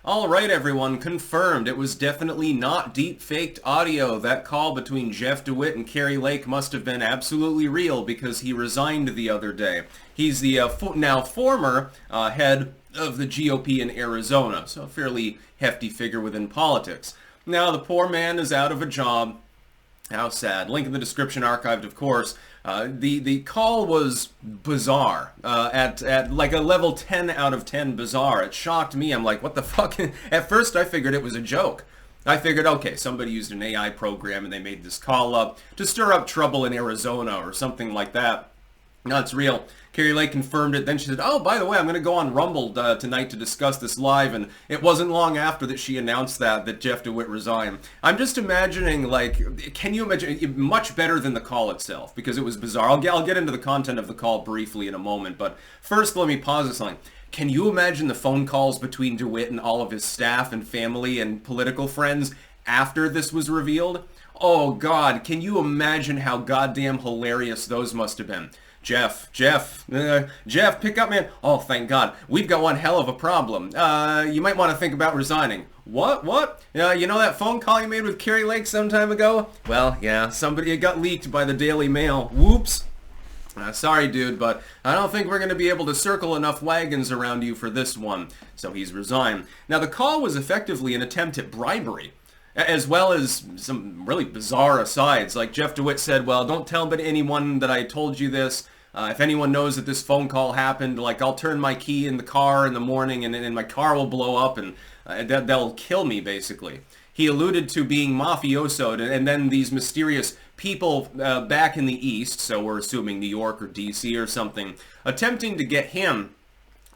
All right, everyone, confirmed. It was definitely not deep-faked audio. That call between Jeff DeWitt and Kari Lake must have been absolutely real because he resigned the other day. He's the now former head of the GOP in Arizona, so a fairly hefty figure within politics. Now, the poor man is out of a job. How sad. Link in the description, archived, of course. The call was bizarre, at like a level 10 out of 10 bizarre. It shocked me. I'm like, what the fuck? At first, I figured it was a joke. I figured, okay, somebody used an AI program and they made this call up to stir up trouble in Arizona or something like that. No, it's real. Kari Lake confirmed it. Then she said, oh, by the way, I'm going to go on Rumble tonight to discuss this live. And it wasn't long after that she announced that Jeff DeWitt resigned. I'm just imagining, like, can you imagine, much better than the call itself, because it was bizarre. I'll get into the content of the call briefly in a moment. But first, let me pause this line. Can you imagine the phone calls between DeWitt and all of his staff and family and political friends after this was revealed? Oh, God, can you imagine how goddamn hilarious those must have been? Jeff, pick up, man. Oh, thank God. We've got one hell of a problem. You might want to think about resigning. What? You know that phone call you made with Kari Lake some time ago? Well, yeah, it got leaked by the Daily Mail. Whoops. Sorry, dude, but I don't think we're going to be able to circle enough wagons around you for this one. So he's resigned. Now, the call was effectively an attempt at bribery, as well as some really bizarre asides. Like Jeff DeWitt said, well, don't tell anyone that I told you this. If anyone knows that this phone call happened, like, I'll turn my key in the car in the morning and my car will blow up and they'll kill me, basically. He alluded to being mafiosoed, and then these mysterious people back in the East, so we're assuming New York or D.C. or something, attempting to get him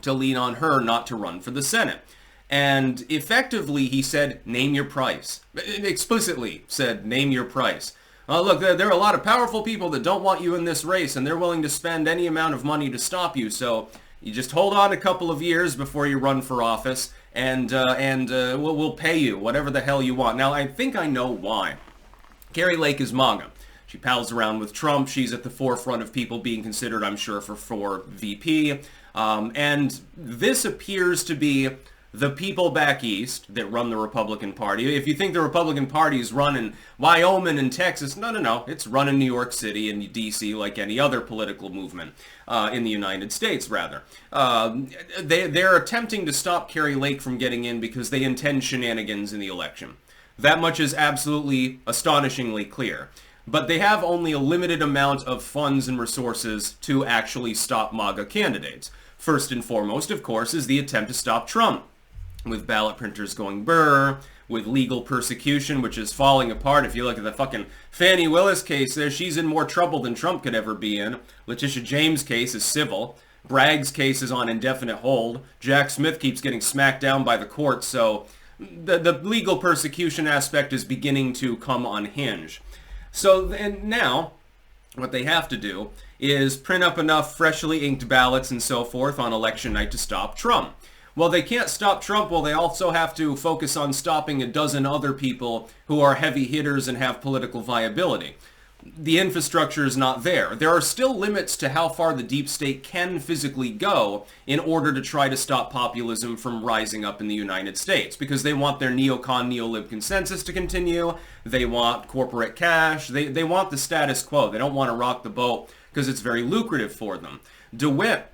to lean on her not to run for the Senate. And effectively, he said, name your price. Explicitly said, name your price. Look, there are a lot of powerful people that don't want you in this race, and they're willing to spend any amount of money to stop you. So you just hold on a couple of years before you run for office, and we'll pay you whatever the hell you want. Now, I think I know why. Kari Lake is MAGA. She pals around with Trump. She's at the forefront of people being considered, I'm sure, for VP. And this appears to be the people back east that run the Republican Party. If you think the Republican Party is run in Wyoming and Texas, no. It's run in New York City and D.C. like any other political movement in the United States, rather. They're attempting to stop Kari Lake from getting in because they intend shenanigans in the election. That much is absolutely astonishingly clear. But they have only a limited amount of funds and resources to actually stop MAGA candidates. First and foremost, of course, is the attempt to stop Trump, with ballot printers going burr, with legal persecution, which is falling apart. If you look at the fucking Fani Willis case there, she's in more trouble than Trump could ever be in. Letitia James' case is civil. Bragg's case is on indefinite hold. Jack Smith keeps getting smacked down by the courts, so the legal persecution aspect is beginning to come unhinged. So, and now, what they have to do is print up enough freshly inked ballots and so forth on election night to stop Trump. Well, they can't stop Trump. Well, they also have to focus on stopping a dozen other people who are heavy hitters and have political viability. The infrastructure is not there. There are still limits to how far the deep state can physically go in order to try to stop populism from rising up in the United States, because they want their neocon, neolib consensus to continue. They want corporate cash. They want the status quo. They don't want to rock the boat because it's very lucrative for them. DeWitt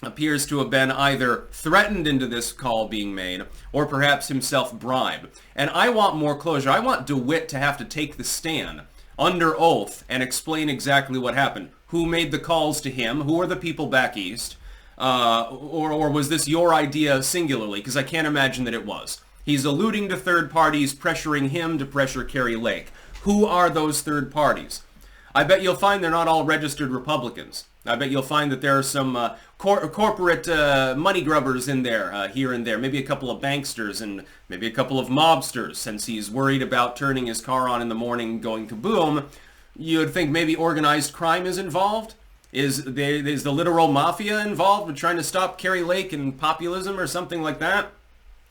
appears to have been either threatened into this call being made or perhaps himself bribed. And I want more closure. I want DeWitt to have to take the stand under oath and explain exactly what happened. Who made the calls to him? Who are the people back east? Or was this your idea singularly? Because I can't imagine that it was. He's alluding to third parties pressuring him to pressure Kari Lake. Who are those third parties? I bet you'll find they're not all registered Republicans. I bet you'll find that there are some corporate money grubbers in there, here and there. Maybe a couple of banksters and maybe a couple of mobsters, since he's worried about turning his car on in the morning and going kaboom. You'd think maybe organized crime is involved? Is the literal mafia involved with trying to stop Kari Lake and populism or something like that?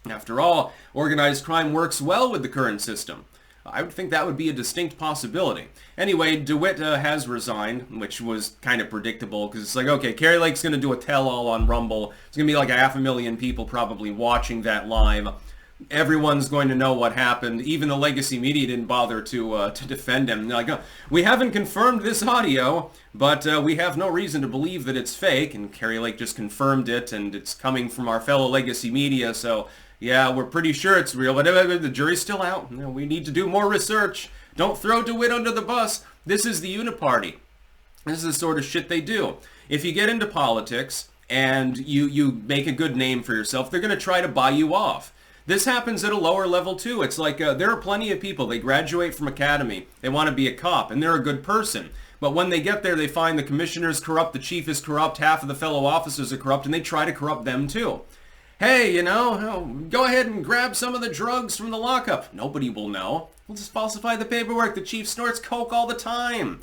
After all, organized crime works well with the current system. I would think that would be a distinct possibility. Anyway, DeWit has resigned, which was kind of predictable, because it's like, okay, Kari Lake's going to do a tell-all on Rumble. There's going to be like 500,000 people probably watching that live. Everyone's going to know what happened. Even the legacy media didn't bother to defend him. They're like, oh, we haven't confirmed this audio, but we have no reason to believe that it's fake. And Kari Lake just confirmed it, and it's coming from our fellow legacy media, so yeah, we're pretty sure it's real. But the jury's still out. We need to do more research. Don't throw DeWit under the bus. This is the Uniparty. This is the sort of shit they do. If you get into politics and you make a good name for yourself, they're going to try to buy you off. This happens at a lower level too. It's like there are plenty of people, they graduate from academy, they want to be a cop, and they're a good person. But when they get there, they find the commissioner's corrupt, the chief is corrupt, half of the fellow officers are corrupt, and they try to corrupt them too. Hey, go ahead and grab some of the drugs from the lockup. Nobody will know. We'll just falsify the paperwork. The chief snorts coke all the time.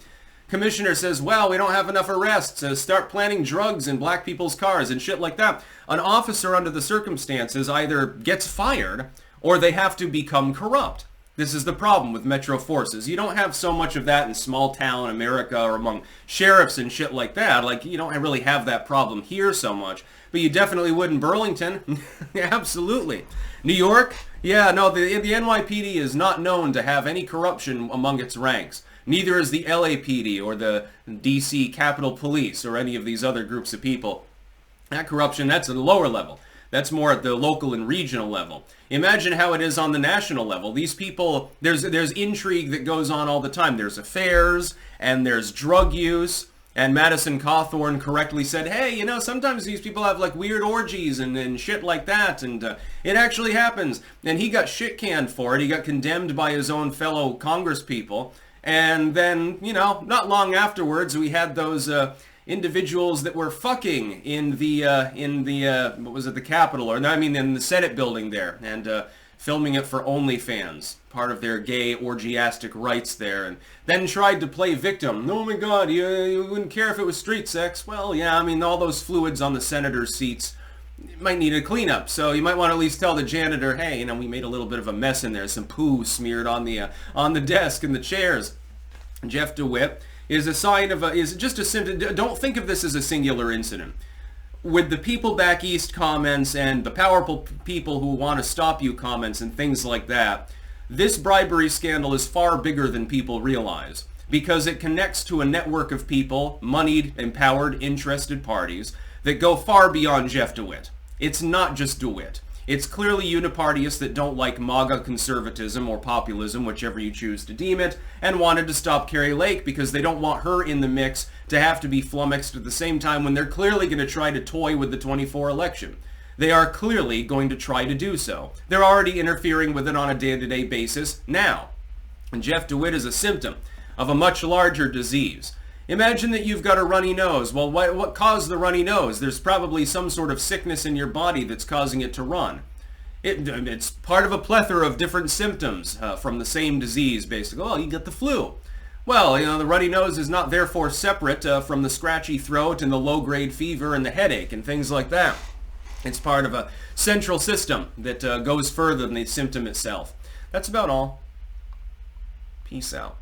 Commissioner says, well, we don't have enough arrests, so start planting drugs in black people's cars and shit like that. An officer under the circumstances either gets fired or they have to become corrupt. This is the problem with Metro forces. You don't have so much of that in small town America or among sheriffs and shit like that. Like, you don't really have that problem here so much. But you definitely would in Burlington. Absolutely. New York? Yeah, no, the NYPD is not known to have any corruption among its ranks. Neither is the LAPD or the DC Capitol Police or any of these other groups of people. That corruption, that's at a lower level. That's more at the local and regional level. Imagine how it is on the national level. These people, there's intrigue that goes on all the time. There's affairs and there's drug use. And Madison Cawthorn correctly said, hey, sometimes these people have like weird orgies and shit like that. And it actually happens. And he got shit canned for it. He got condemned by his own fellow congresspeople. And then, not long afterwards, we had those individuals that were fucking in the what was it, the Capitol, or in the Senate building there, and filming it for OnlyFans, part of their gay orgiastic rights there, and then tried to play victim. Oh my God, you wouldn't care if it was street sex. Well, yeah, all those fluids on the senators' seats might need a cleanup, so you might want to at least tell the janitor, hey, we made a little bit of a mess in there, some poo smeared on the desk and the chairs. Jeff DeWit is a sign of is just a symptom. Don't think of this as a singular incident. With the people back east comments and the powerful people who want to stop you comments and things like that, this bribery scandal is far bigger than people realize, because it connects to a network of people, moneyed, empowered, interested parties that go far beyond Jeff DeWit. It's not just DeWit. It's clearly unipartyists that don't like MAGA conservatism or populism, whichever you choose to deem it, and wanted to stop Kari Lake because they don't want her in the mix to have to be flummoxed at the same time when they're clearly going to try to toy with the 24 election. They are clearly going to try to do so. They're already interfering with it on a day-to-day basis now. And Jeff DeWit is a symptom of a much larger disease. Imagine that you've got a runny nose. Well, what caused the runny nose? There's probably some sort of sickness in your body that's causing it to run. It's part of a plethora of different symptoms from the same disease, basically. Oh, you got the flu. Well, the runny nose is not therefore separate from the scratchy throat and the low-grade fever and the headache and things like that. It's part of a central system that goes further than the symptom itself. That's about all. Peace out.